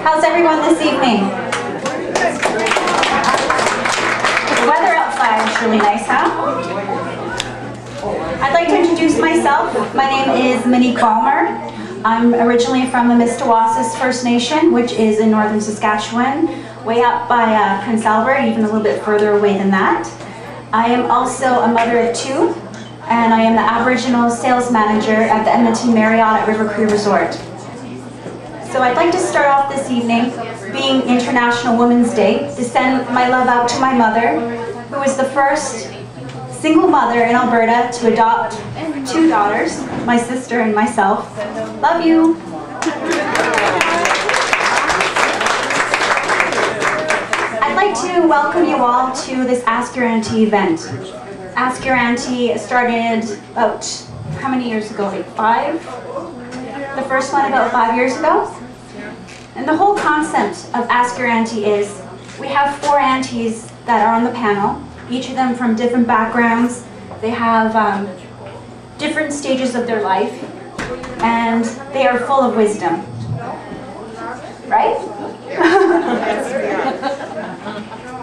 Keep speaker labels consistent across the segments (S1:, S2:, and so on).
S1: How's everyone this evening? The weather outside is really nice, huh? I'd like to introduce myself. My name is Monique Balmer. I'm originally from the Mistawasses First Nation, which is in northern Saskatchewan, way up by Prince Albert, even a little bit further away than that. I am also a mother of two, and I am the Aboriginal Sales Manager at the Edmonton Marriott at River Cree Resort. So I'd like to start off this evening, being International Women's Day, to send my love out to my mother, who was the first single mother in Alberta to adopt two daughters, my sister and myself. Love you. I'd like to welcome you all to this Ask Your Auntie event. Ask Your Auntie started about, how many years ago? Like 5? The first one about 5 years ago. And the whole concept of Ask Your Auntie is, we have 4 aunties that are on the panel, each of them from different backgrounds. They have different stages of their life, and they are full of wisdom. Right?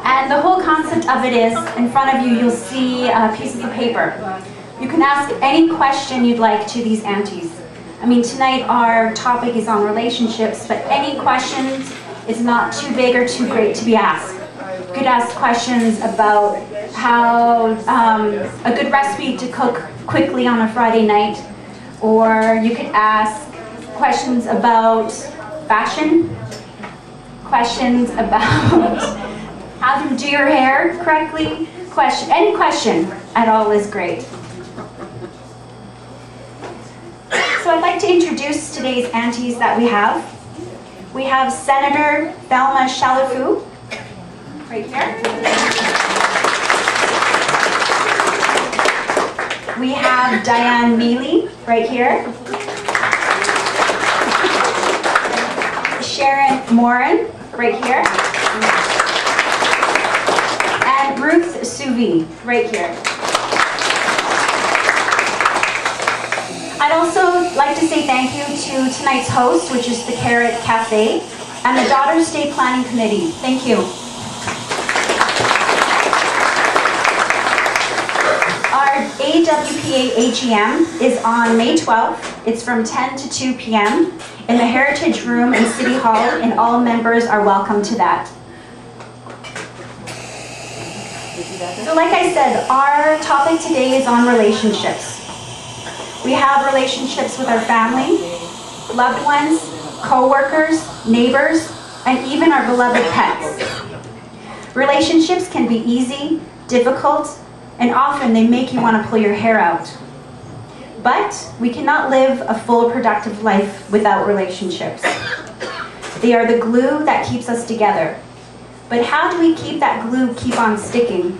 S1: And the whole concept of it is, in front of you, you'll see pieces of paper. You can ask any question you'd like to these aunties. I mean, tonight our topic is on relationships, but any questions is not too big or too great to be asked. You could ask questions about how a good recipe to cook quickly on a Friday night, or you could ask questions about fashion, questions about how to do your hair correctly, any question at all is great. So I'd like to introduce today's aunties that we have. We have Senator Thelma Chalifoux, right here. We have Diane Mealy, right here. Sharon Morin, right here. And Ruth Suvi, right here. I'd also like to say thank you to tonight's host, which is the Carrot Cafe, and the Daughters Day Planning Committee. Thank you. Our AWPA AGM is on May 12th. It's from 10 to 2 p.m. in the Heritage Room in City Hall, and all members are welcome to that. So like I said, our topic today is on relationships. We have relationships with our family, loved ones, co-workers, neighbors, and even our beloved pets. Relationships can be easy, difficult, and often they make you want to pull your hair out. But we cannot live a full, productive life without relationships. They are the glue that keeps us together. But how do we keep that glue keep on sticking?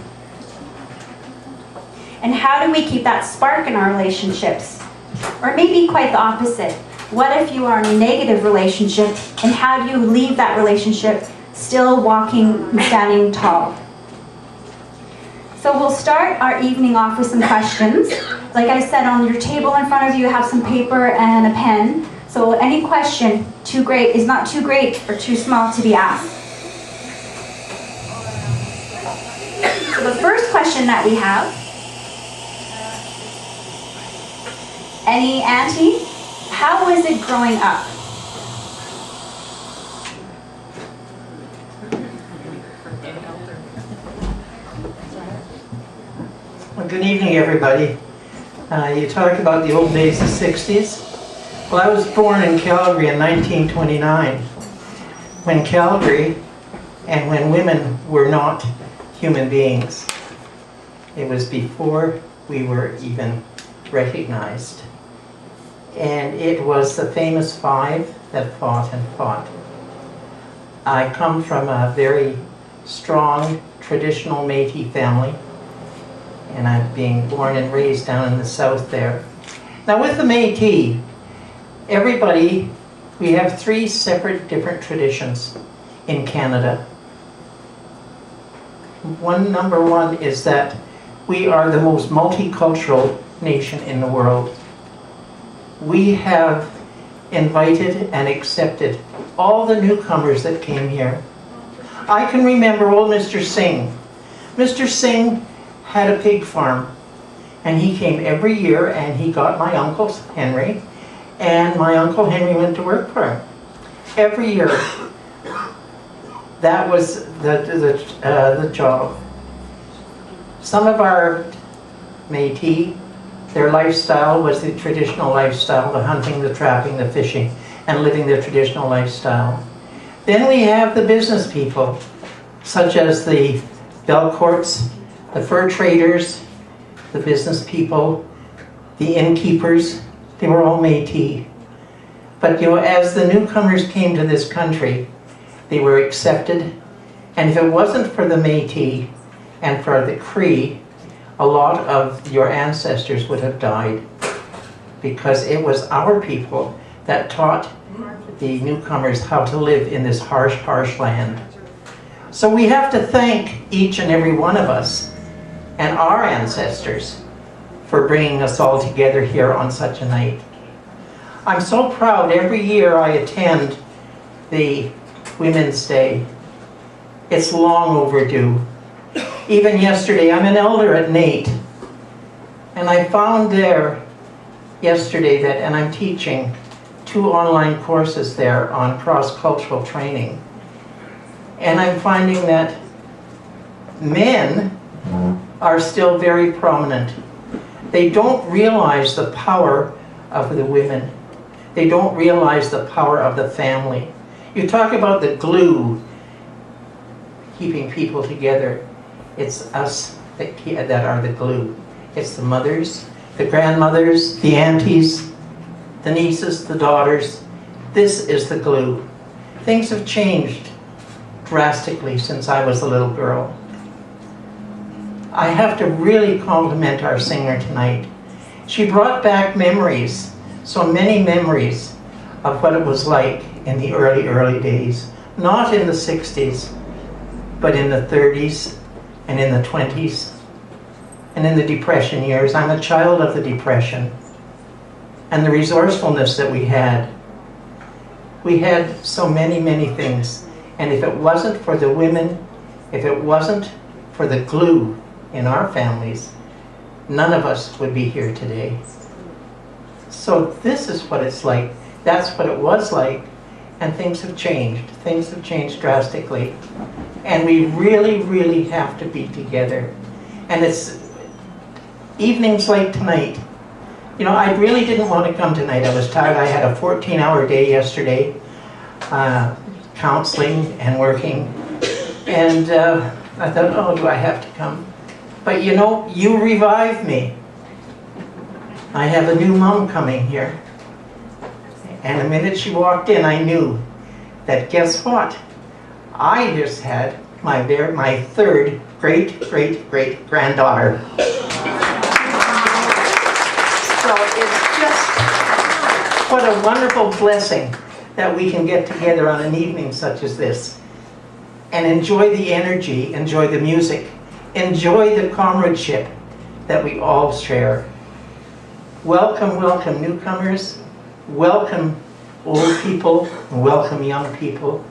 S1: And how do we keep that spark in our relationships? Or maybe quite the opposite. What if you are in a negative relationship, and how do you leave that relationship still walking and standing tall? So we'll start our evening off with some questions. Like I said, on your table in front of you have some paper and a pen. So any question is not too great or too small to be asked. So the first question that we have, any auntie, how was it growing up?
S2: Well, good evening, everybody. You talked about the old days, the 60s. Well, I was born in Calgary in 1929, when Calgary and when women were not human beings. It was before we were even recognized. And it was the famous 5 that fought and fought. I come from a very strong, traditional Métis family, and I'm being born and raised down in the south there. Now with the Métis, we have 3 separate different traditions in Canada. Number one is that we are the most multicultural nation in the world. We have invited and accepted all the newcomers that came here. I can remember old Mr. Singh. Mr. Singh had a pig farm, and he came every year, and he got my Uncle Henry, and my Uncle Henry went to work for him. Every year. That was the job. Some of our Métis, their lifestyle was the traditional lifestyle, the hunting, the trapping, the fishing, and living their traditional lifestyle. Then we have the business people, such as the Belcourts, the fur traders, the business people, the innkeepers. They were all Métis. But you know, as the newcomers came to this country, they were accepted, and if it wasn't for the Métis and for the Cree, a lot of your ancestors would have died, because it was our people that taught the newcomers how to live in this harsh, harsh land. So we have to thank each and every one of us and our ancestors for bringing us all together here on such a night. I'm so proud. Every year I attend the Women's Day. It's long overdue. Even yesterday, I'm an elder at NATE, and I found there yesterday that, and I'm teaching 2 online courses there on cross-cultural training, and I'm finding that men are still very prominent. They don't realize the power of the women. They don't realize the power of the family. You talk about the glue keeping people together. It's us that are the glue. It's the mothers, the grandmothers, the aunties, the nieces, the daughters. This is the glue. Things have changed drastically since I was a little girl. I have to really compliment our singer tonight. She brought back memories, so many memories of what it was like in the early days. Not in the 60s, but in the 30s and in the 20s and in the Depression years. I'm a child of the Depression, and the resourcefulness that we had. We had so many, many things, and if it wasn't for the women, if it wasn't for the glue in our families, none of us would be here today. So this is what it's like. That's what it was like, and things have changed. Things have changed drastically, and we really, really have to be together. And it's evenings like tonight. You know, I really didn't want to come tonight. I was tired. I had a 14-hour day yesterday, counseling and working, and I thought, oh, do I have to come? But you know, you revived me. I have a new mom coming here. And the minute she walked in, I knew that, guess what? I just had my 3rd great-great-great-granddaughter. So it's just, what a wonderful blessing that we can get together on an evening such as this and enjoy the energy, enjoy the music, enjoy the comradeship that we all share. Welcome, welcome newcomers, welcome old people, welcome young people,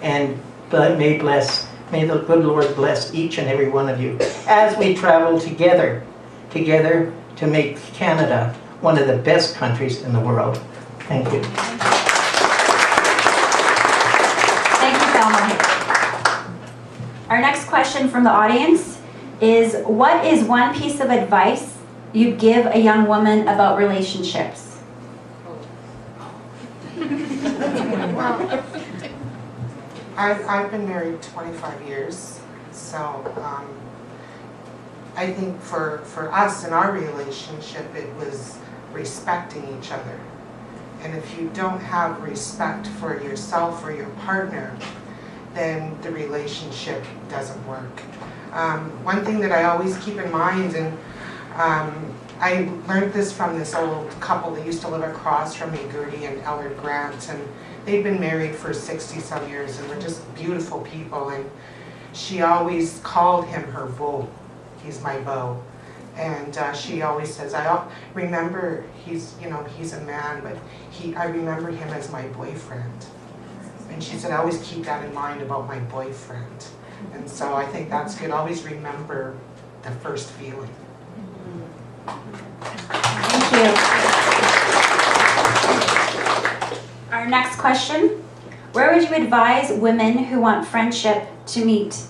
S2: and may the good Lord bless each and every one of you as we travel together to make Canada one of the best countries in the world. Thank you.
S1: Thank you, Thelma. Our next question from the audience is, what is one piece of advice you'd give a young woman about relationships?
S3: Well, I've been married 25 years, so I think for us in our relationship, it was respecting each other. And if you don't have respect for yourself or your partner, then the relationship doesn't work. One thing that I always keep in mind, and I learned this from this old couple that used to live across from me, Gertie and Ellard Grant, and they'd been married for 60-some years and were just beautiful people, and she always called him her beau. He's my beau. And she always says, I remember he's a man, but I remember him as my boyfriend. And she said, I always keep that in mind about my boyfriend. And so I think that's good. Always remember the first feeling.
S1: Thank you. Our next question. Where would you advise women who want friendship to meet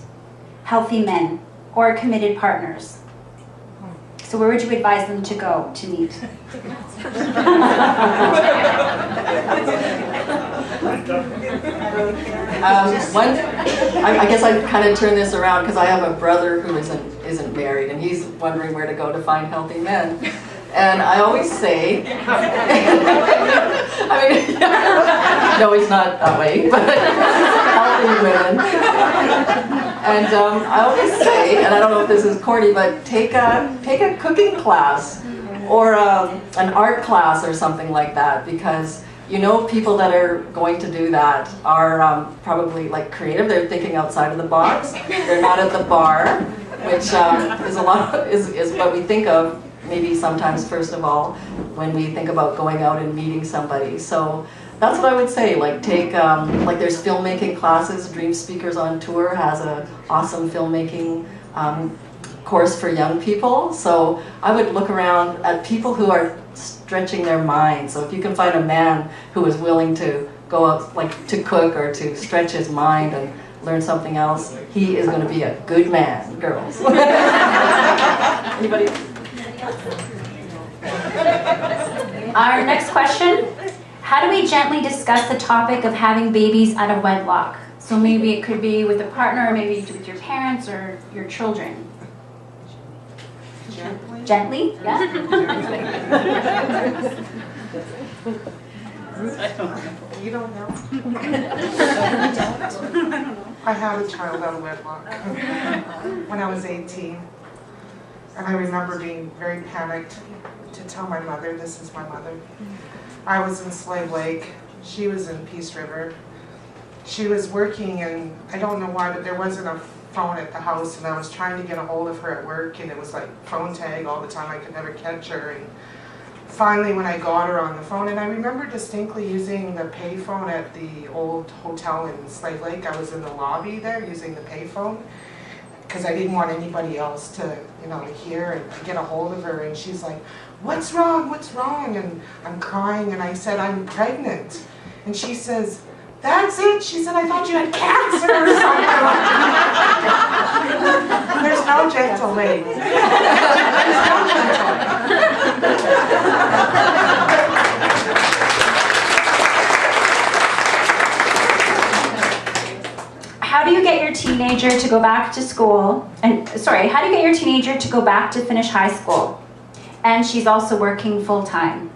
S1: healthy men or committed partners? So where would you advise them to go to meet?
S4: I guess I'd kind of turn this around because I have a brother who isn't married, and he's wondering where to go to find healthy men. And I always say, I mean, no, he's not that way, but healthy women. And I always say, and I don't know if this is corny, but take a cooking class or an art class or something like that, because people that are going to do that are probably like creative. They're thinking outside of the box. They're not at the bar, which is what we think of. Maybe sometimes, first of all, when we think about going out and meeting somebody. So that's what I would say, like take, like there's filmmaking classes. Dream Speakers on Tour has an awesome filmmaking course for young people. So I would look around at people who are stretching their mind. So if you can find a man who is willing to go out, like to cook or to stretch his mind and learn something else, he is going to be a good man, girls. Anybody?
S1: Our next question, how do we gently discuss the topic of having babies out of wedlock? So maybe it could be with a partner, or maybe with your parents or your children.
S3: Gently?
S1: Gently? Yeah?
S3: You don't know? I had a child out of wedlock when I was 18. And I remember being very panicked to tell my mother, this is my mother. I was in Slave Lake. She was in Peace River. She was working, and I don't know why, but there wasn't a phone at the house, and I was trying to get a hold of her at work, and it was like phone tag all the time. I could never catch her. And finally, when I got her on the phone, and I remember distinctly using the payphone at the old hotel in Slave Lake. I was in the lobby there using the payphone, because I didn't want anybody else to, to hear and to get a hold of her. And she's like, what's wrong, what's wrong? And I'm crying, and I said, I'm pregnant. And she says, that's it? She said, I thought you had cancer or something like that. There's no gentle way. There's no gentle way.
S1: How do you get your teenager to go back to school? How do you get your teenager to go back to finish high school? And she's also working full-time.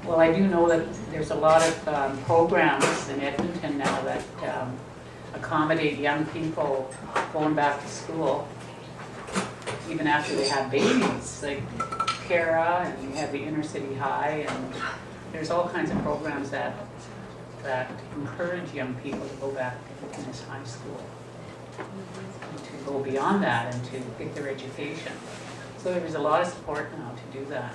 S5: Well, I do know that there's a lot of programs in Edmonton now that accommodate young people going back to school, even after they have babies, like Cara, and you have the Inner City High, and there's all kinds of programs that encourage young people to go back to finish high school, and to go beyond that and to get their education. So there's a lot of support now to do that.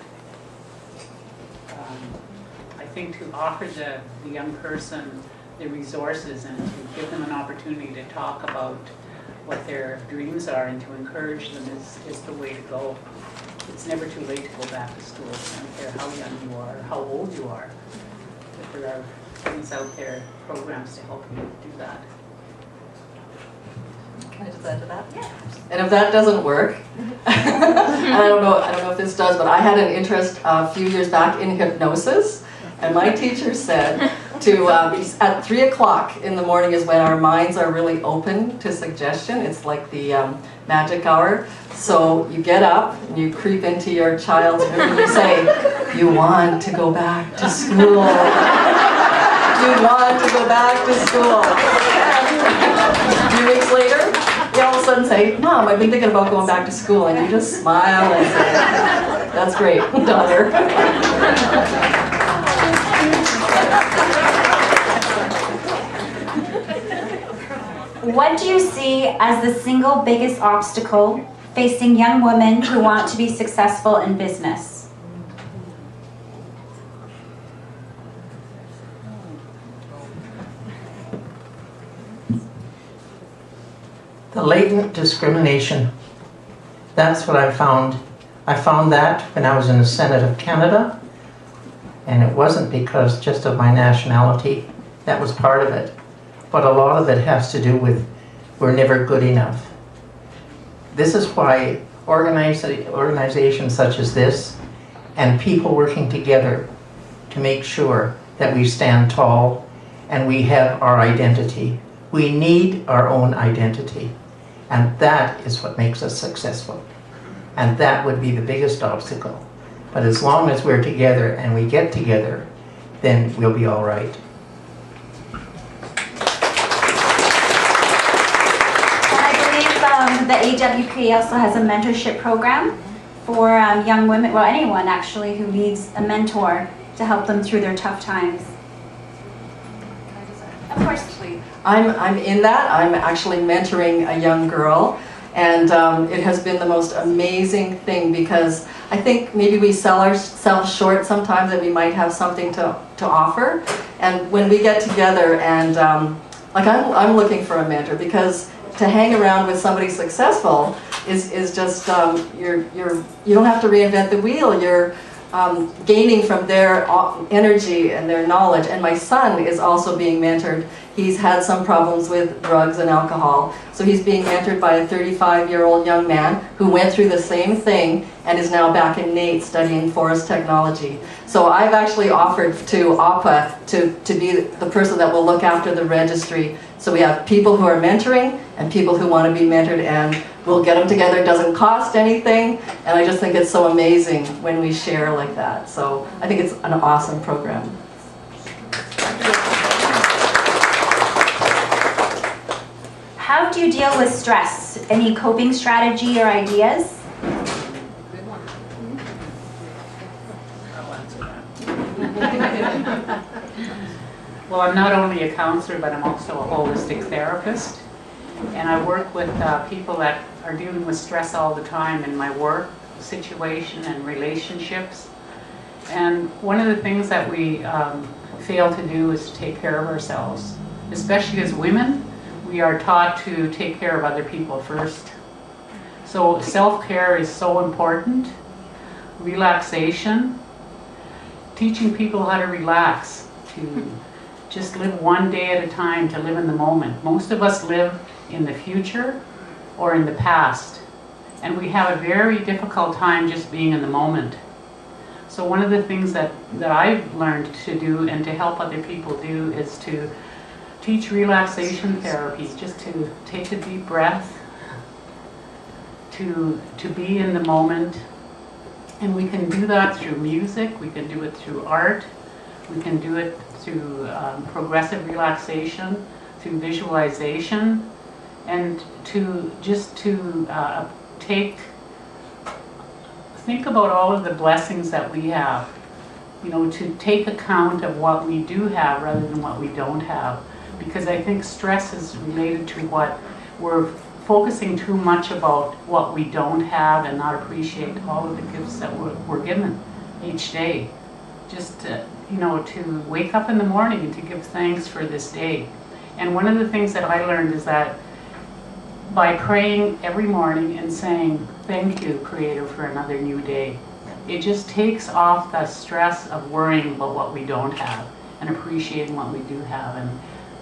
S5: I think to offer the young person the resources and to give them an opportunity to talk about what their dreams are and to encourage them is the way to go. It's never too late to go back to school. I don't care how young you are or how old you are. But there are things out there, programs to help you do that.
S4: Can I just add to that? Yeah. And if that doesn't work, and I don't know if this does, but I had an interest a few years back in hypnosis, and my teacher said to at 3 o'clock in the morning is when our minds are really open to suggestion. It's like the magic hour. So you get up and you creep into your child's room and you say, "You want to go back to school? You want to go back to school?" A few weeks later, they all of a sudden say, "Mom, I've been thinking about going back to school," and you just smile and say, "That's great, daughter."
S1: What do you see as the single biggest obstacle facing young women who want to be successful in business?
S2: The latent discrimination. That's what I found. I found that when I was in the Senate of Canada, and it wasn't because just of my nationality. That was part of it. But a lot of it has to do with we're never good enough. This is why organizations such as this and people working together to make sure that we stand tall and we have our identity. We need our own identity. And that is what makes us successful. And that would be the biggest obstacle. But as long as we're together and we get together, then we'll be all right.
S1: And I believe the AWP also has a mentorship program for young women, well, anyone actually, who needs a mentor to help them through their tough times. Of course.
S4: I'm in that. I'm actually mentoring a young girl, and it has been the most amazing thing, because I think maybe we sell ourselves short sometimes that we might have something to offer. And when we get together and like I'm looking for a mentor, because to hang around with somebody successful is just you don't have to reinvent the wheel. You're gaining from their energy and their knowledge. And my son is also being mentored. He's had some problems with drugs and alcohol. So he's being mentored by a 35-year-old young man who went through the same thing and is now back in NAIT studying forest technology. So I've actually offered to APA to be the person that will look after the registry. So we have people who are mentoring and people who want to be mentored, and we'll get them together. It doesn't cost anything, and I just think it's so amazing when we share like that. So I think it's an awesome program.
S1: How do you deal with stress? Any coping strategy or ideas?
S5: Well, I'm not only a counselor, but I'm also a holistic therapist. And I work with people that are dealing with stress all the time in my work situation and relationships. And one of the things that we fail to do is to take care of ourselves. Especially as women, we are taught to take care of other people first. So self-care is so important. Relaxation, teaching people how to relax, to just live one day at a time, to live in the moment. Most of us live in the future or in the past, and we have a very difficult time just being in the moment. So one of the things that I've learned to do and to help other people do is to teach relaxation therapies, just to take a deep breath, to be in the moment. And we can do that through music, we can do it through art, we can do it through progressive relaxation, through visualization, and to think about all of the blessings that we have. You know, to take account of what we do have rather than what we don't have. Because I think stress is related to what we're focusing too much about what we don't have and not appreciate all of the gifts that we're given each day. Just to, to wake up in the morning and to give thanks for this day. And one of the things that I learned is that by praying every morning and saying, "Thank you, Creator, for another new day," it just takes off the stress of worrying about what we don't have and appreciating what we do have. And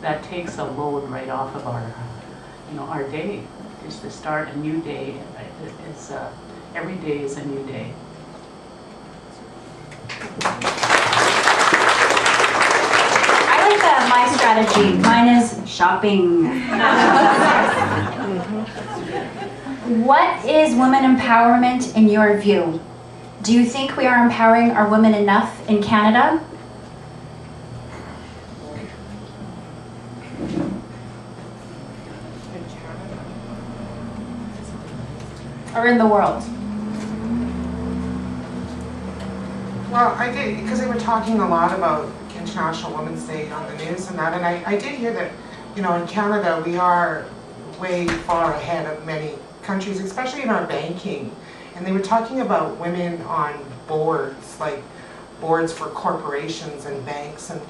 S5: that takes a load right off of our day. Just to start a new day. Every day is a new day.
S1: I like my strategy. Mine is shopping. What is women empowerment in your view? Do you think we are empowering our women enough in Canada? Or in the world?
S3: Well, I did, because they were talking a lot about International Women's Day on the news and that, and I did hear that, in Canada we are way far ahead of many countries, especially in our banking. And they were talking about women on boards, like boards for corporations and banks, and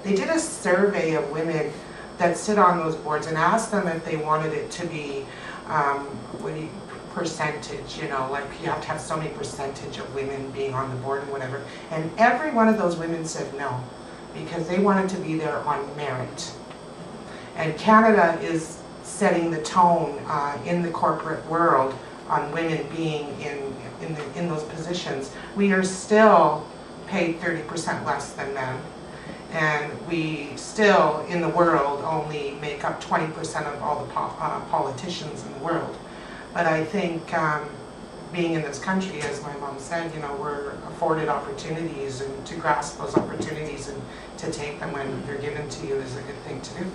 S3: they did a survey of women that sit on those boards and asked them if they wanted it to be percentage, you know, like you have to have so many percentage of women being on the board and whatever. And every one of those women said no, because they wanted to be there on merit. And Canada is setting the tone in the corporate world on women being in those positions. We are still paid 30% less than men. And we still, in the world, only make up 20% of all the politicians in the world. But I think being in this country, as my mom said, you know, we're afforded opportunities, and to grasp those opportunities and to take them when they're given to you is a good thing to do.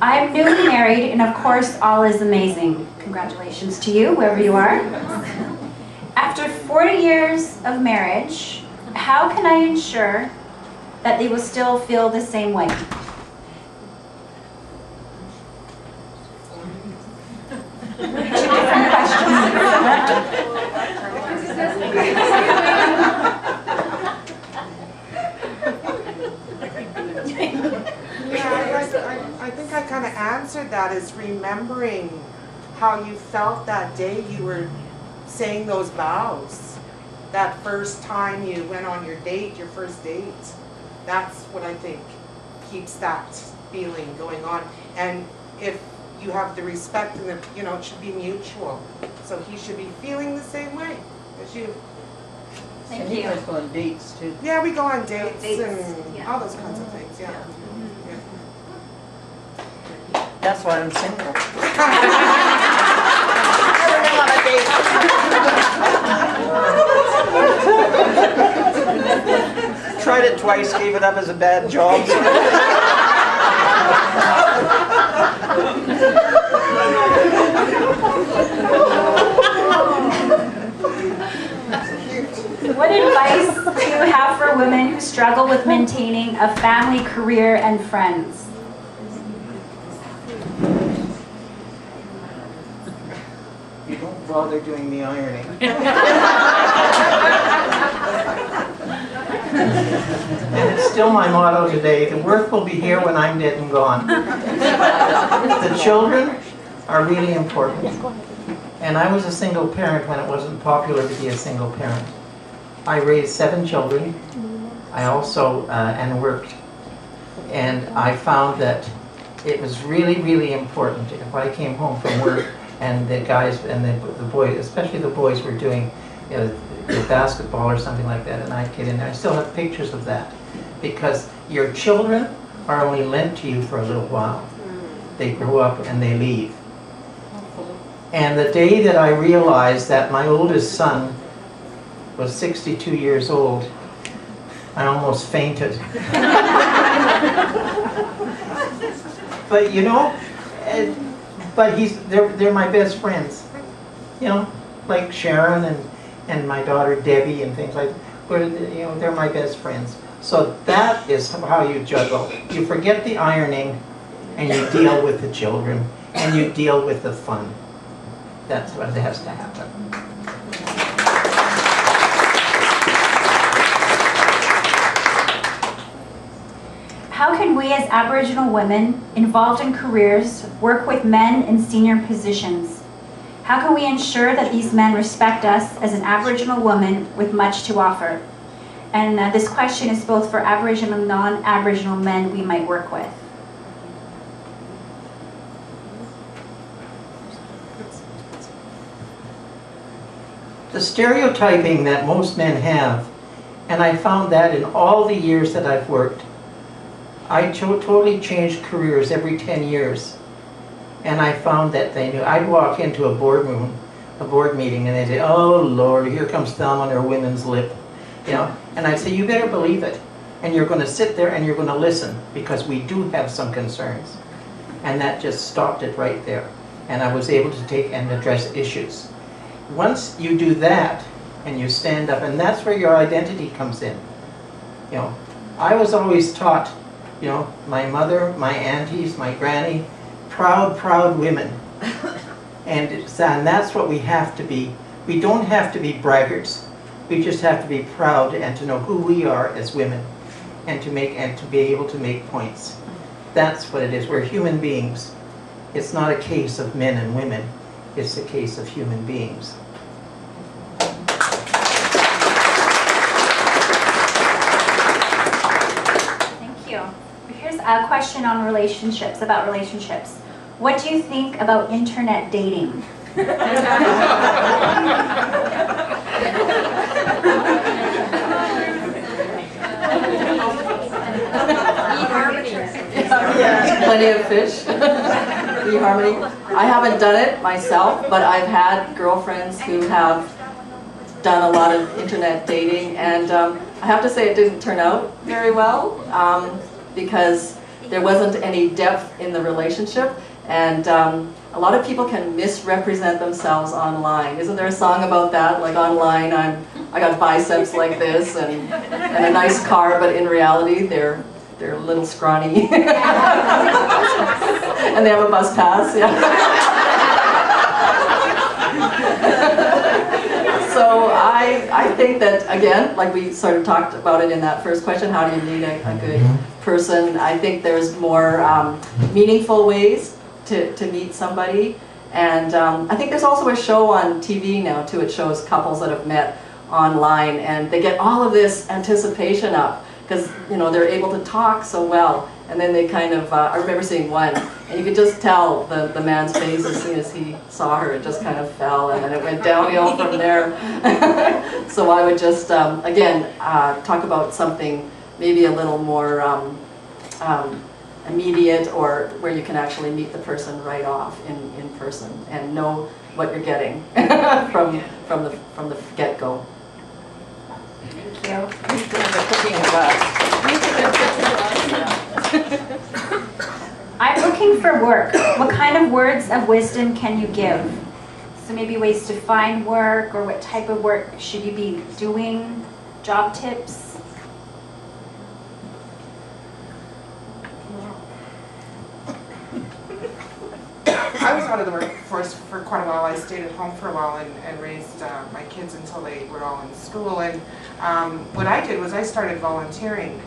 S1: I'm newly married, and of course, all is amazing. Congratulations to you, wherever you are. After 40 years of marriage, how can I ensure that they will still feel the same way? Two different questions.
S3: I think I kind of answered that, is remembering how you felt that day you were saying those vows. That first time you went on your date, your first date. That's what I think keeps that feeling going on. And if you have the respect, and you know, it should be mutual. So he should be feeling the same way as you.
S1: Thank
S2: And
S1: you.
S2: you guys go on dates too.
S3: Yeah, we go on dates and
S1: yeah.
S3: all those kinds of things, yeah.
S2: That's why I'm single. Tried it twice, gave it up as a bad job.
S1: What advice do you have for women who struggle with maintaining a family, career, and friends?
S2: You don't bother doing the ironing. And it's still my motto today: the work will be here when I'm dead and gone. The children are really important. And I was a single parent when it wasn't popular to be a single parent. I raised 7 children. I also and worked. And I found that it was really, really important if I came home from work and the guys and the boys, especially the boys, were doing basketball or something like that, and I'd get in there. I still have pictures of that, because your children are only lent to you for a little while. They grow up and they leave. And the day that I realized that my oldest son was 62 years old, I almost fainted. But you know, but they're my best friends. You know, like Sharon and my daughter Debbie and things like that. But, you know, they're my best friends. So that is how you juggle. You forget the ironing, and you deal with the children, and you deal with the fun. That's what has to happen.
S1: How can we as Aboriginal women involved in careers work with men in senior positions? How can we ensure that these men respect us as an Aboriginal woman with much to offer? And this question is both for Aboriginal and non-Aboriginal men we might work with.
S2: The stereotyping that most men have, and I found that in all the years that I've worked. I totally changed careers every 10 years. And I found that they knew. I'd walk into a board meeting, and they'd say, "Oh Lord, here comes Thelma on her women's lip." You know, and I'd say, "You better believe it. And you're going to sit there and you're going to listen, because we do have some concerns." And that just stopped it right there. And I was able to take and address issues. Once you do that, and you stand up, and that's where your identity comes in. You know, I was always taught, you know, my mother, my aunties, my granny, proud, proud women. And that's what we have to be. We don't have to be braggarts. We just have to be proud and to know who we are as women, and to be able to make points. That's what it is. We're human beings. It's not a case of men and women. It's a case of human beings.
S1: Thank you. Here's a question on relationships, about relationships. What do you think about internet dating?
S4: Plenty of fish. eHarmony. I haven't done it myself, but I've had girlfriends who have done a lot of internet dating, and I have to say it didn't turn out very well because there wasn't any depth in the relationship, and a lot of people can misrepresent themselves online. Isn't there a song about that? Like online, I got biceps like this and a nice car, but in reality they're a little scrawny. And they have a bus pass, yeah. So I think that, again, like we sort of talked about it in that first question, how do you meet a good person? I think there's more meaningful ways to meet somebody. And I think there's also a show on TV now too. It shows couples that have met online, and they get all of this anticipation up because, you know, they're able to talk so well. And then they kind of, I remember seeing one, and you could just tell the man's face as soon as he saw her, it just kind of fell, and then it went downhill from there. So I would just, again, talk about something maybe a little more immediate, or where you can actually meet the person right off in person and know what you're getting from the get-go.
S1: Thank you. I'm looking for work. What kind of words of wisdom can you give? So maybe ways to find work, or what type of work should you be doing? Job tips?
S3: I was out of the workforce for quite a while. I stayed at home for a while and raised my kids until they were all in school. And what I did was I started volunteering.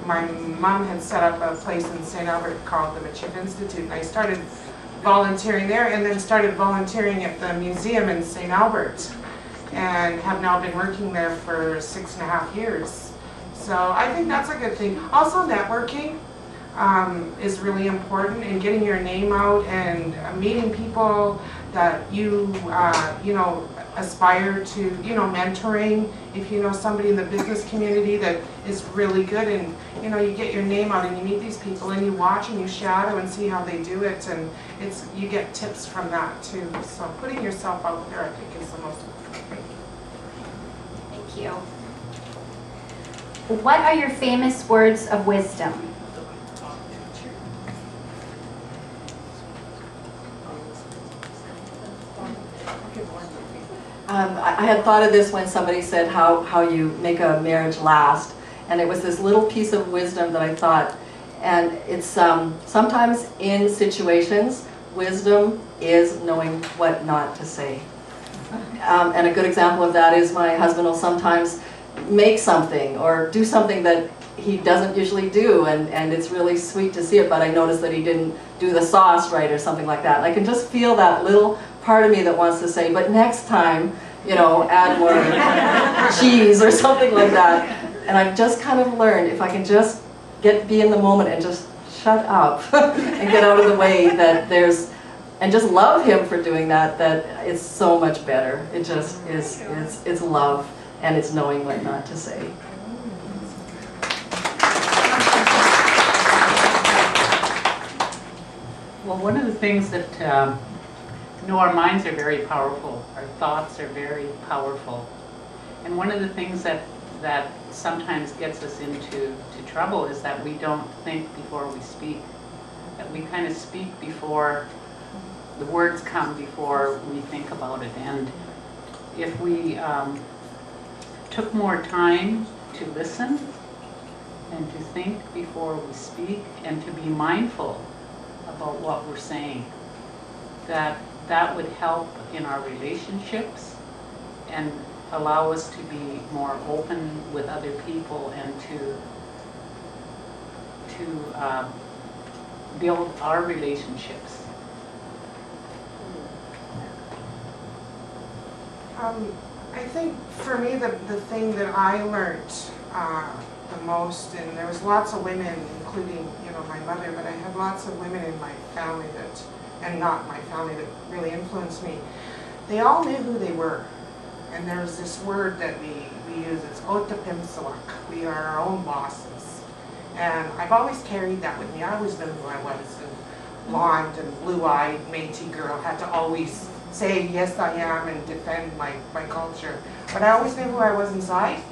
S3: My mom had set up a place in St. Albert called the Machip Institute, and I started volunteering there, and then started volunteering at the museum in St. Albert, and have now been working there for 6.5 years. So I think that's a good thing. Also, networking is really important, and getting your name out and meeting people that you you know, aspire to, you know, mentoring. If you know somebody in the business community that is really good, and you know, you get your name out and you meet these people and you watch and you shadow and see how they do it, and you get tips from that too. So putting yourself out there, I think, is the most important.
S1: Thank you. What are your famous words of wisdom?
S4: I had thought of this when somebody said how you make a marriage last, and it was this little piece of wisdom that I thought, and it's sometimes in situations, wisdom is knowing what not to say. And a good example of that is my husband will sometimes make something or do something that he doesn't usually do, and it's really sweet to see it, but I noticed that he didn't do the sauce right or something like that. And I can just feel that little part of me that wants to say, but next time, you know, add more cheese or something like that. And I've just kind of learned, if I can just be in the moment and just shut up and get out of the way, that there's, and just love him for doing that, that it's so much better. It just is, it's love, and it's knowing what not to say.
S5: Well, one of the things that, you know, our minds are very powerful. Our thoughts are very powerful. And one of the things that sometimes gets us into trouble is that we don't think before we speak. That we kind of speak before the words come, before we think about it. And if we took more time to listen and to think before we speak and to be mindful about what we're saying, that would help in our relationships and allow us to be more open with other people and to build our relationships.
S3: I think for me the thing that I learned the most, and there was lots of women, including my mother, but I had lots of women in my family that, and not my family, that really influenced me. They all knew who they were, and there's this word that we use, it's otapimsalak. We are our own bosses, and I've always carried that with me. I always knew who I was, and blonde and blue-eyed Métis girl had to always say yes I am and defend my culture, but I always knew who I was inside.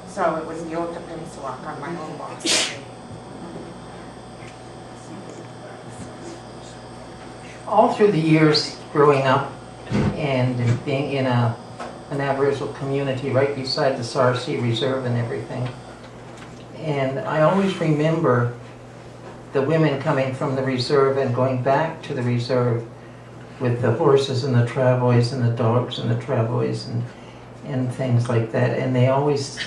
S3: So it was the otapimsalak on my own boss.
S2: All through the years growing up and being in an Aboriginal community right beside the Sarcee Reserve and everything, and I always remember the women coming from the reserve and going back to the reserve with the horses and the travois and the dogs and the travois and things like that, and they always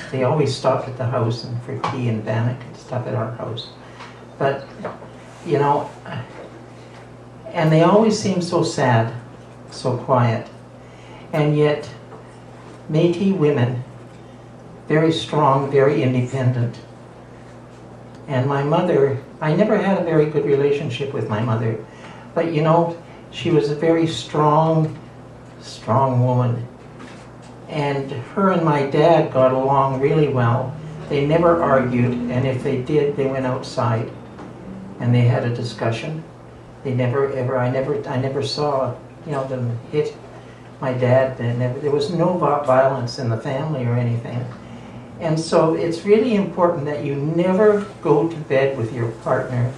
S2: stopped at the house and for tea and bannock and stuff at our house. But and they always seemed so sad, so quiet, and yet Métis women, very strong, very independent. And my mother, I never had a very good relationship with my mother, but she was a very strong woman. And her and my dad got along really well. They never argued, and if they did, they went outside and they had a discussion. They never ever, I never saw, them hit my dad. There was no violence in the family or anything. And so it's really important that you never go to bed with your partner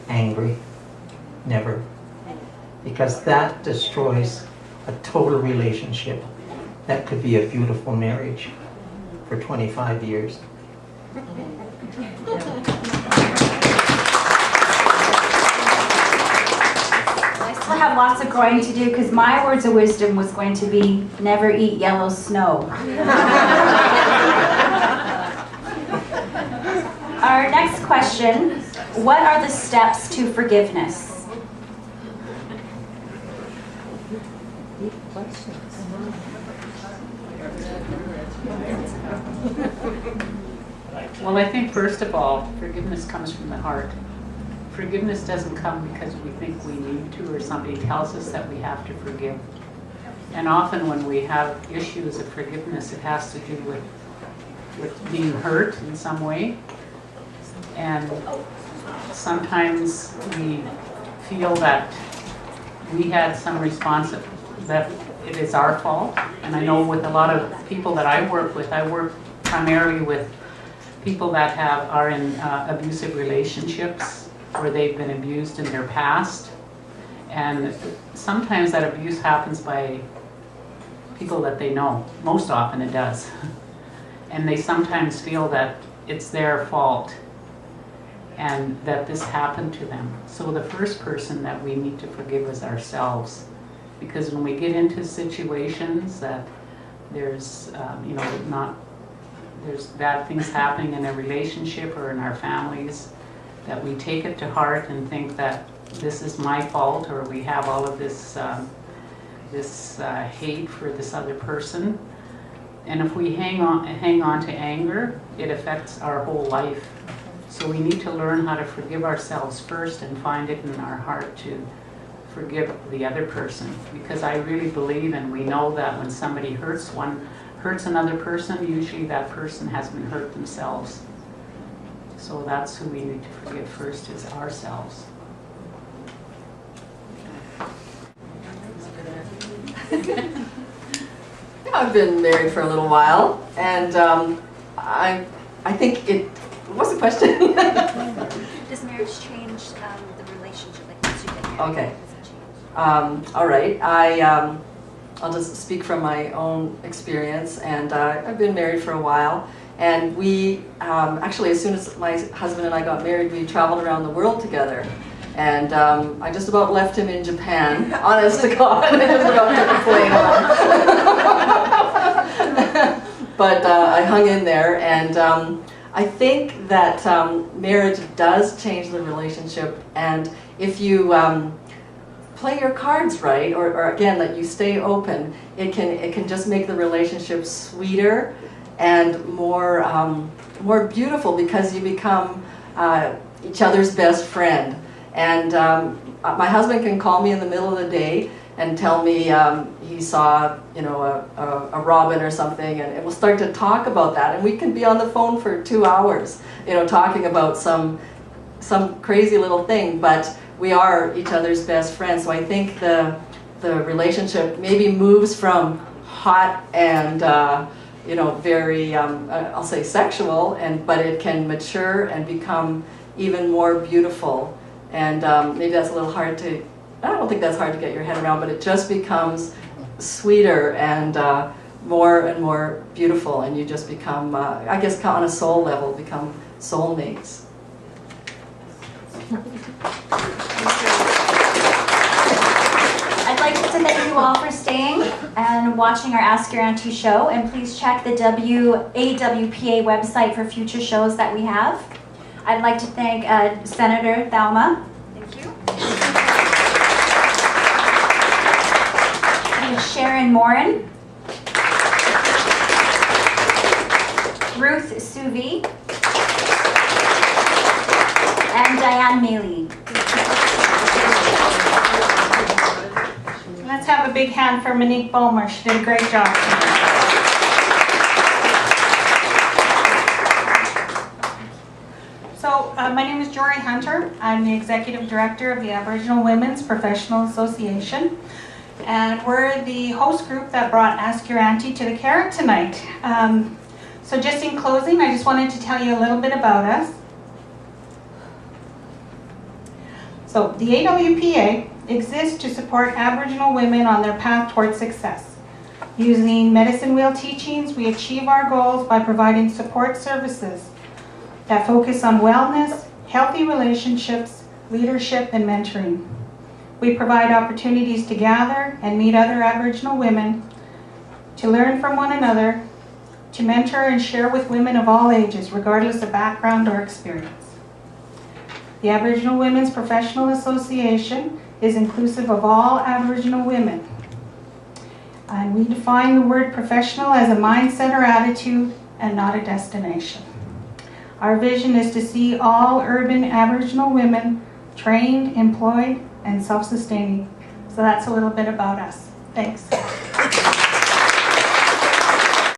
S2: angry. Never. Because that destroys a total relationship. That could be a beautiful marriage for 25 years.
S1: I still have lots of growing to do because my words of wisdom was going to be never eat yellow snow. Our next question, what are the steps to forgiveness?
S5: Well, I think first of all, forgiveness comes from the heart. Forgiveness doesn't come because we think we need to or somebody tells us that we have to forgive. And often when we have issues of forgiveness, it has to do with being hurt in some way. And sometimes we feel that we had some that it is our fault. And I know with a lot of people that I work with, I work primarily with people that are in abusive relationships where they've been abused in their past. And sometimes that abuse happens by people that they know. Most often it does. And they sometimes feel that it's their fault and that this happened to them. So the first person that we need to forgive is ourselves. Because when we get into situations that there's, there's bad things happening in a relationship or in our families, that we take it to heart and think that this is my fault, or we have all of this hate for this other person. And if we hang on to anger, it affects our whole life. So we need to learn how to forgive ourselves first and find it in our heart to forgive the other person. Because I really believe, and we know, that when somebody hurts another person, usually that person has been hurt themselves. So that's who we need to forgive first, is ourselves.
S4: I've been married for a little while, and I think it. What's the question?
S6: Does marriage change the relationship? Like once you get married?
S4: Okay.
S6: Does it change?
S4: All right. I'll just speak from my own experience, and I've been married for a while, and we, actually as soon as my husband and I got married, we traveled around the world together. And I just about left him in Japan, honest to God, I just about took the plane on. But I hung in there, and I think that marriage does change the relationship, and if you play your cards right, or again, that you stay open, it can just make the relationship sweeter and more beautiful, because you become each other's best friend. And my husband can call me in the middle of the day and tell me he saw, you know, a robin or something, and we'll start to talk about that, and we can be on the phone for 2 hours, you know, talking about some crazy little thing, but we are each other's best friends. So I think the relationship maybe moves from hot and you know, very I'll say sexual, but it can mature and become even more beautiful. And maybe that's a little hard to, I don't think that's hard to get your head around, but it just becomes sweeter and more beautiful, and you just become, I guess on a soul level, become soulmates.
S1: I'd like to thank you all for staying and watching our Ask Your Auntie show, and please check the AWPA website for future shows that we have. I'd like to thank Senator Thelma. Thank you. And Sharon Morin. Ruth Suvi. And Diane Maley.
S7: Let's have a big hand for Monique Bulmer. She did a great job. So, my name is Jory Hunter. I'm the Executive Director of the Aboriginal Women's Professional Association. And we're the host group that brought Ask Your Auntie to the Carrot tonight. So just in closing, I just wanted to tell you a little bit about us. So, the AWPA exists to support Aboriginal women on their path towards success. Using medicine wheel teachings, we achieve our goals by providing support services that focus on wellness, healthy relationships, leadership, and mentoring. We provide opportunities to gather and meet other Aboriginal women, to learn from one another, to mentor and share with women of all ages, regardless of background or experience. The Aboriginal Women's Professional Association is inclusive of all Aboriginal women. And we define the word professional as a mindset or attitude and not a destination. Our vision is to see all urban Aboriginal women trained, employed, and self-sustaining. So that's a little bit about us. Thanks.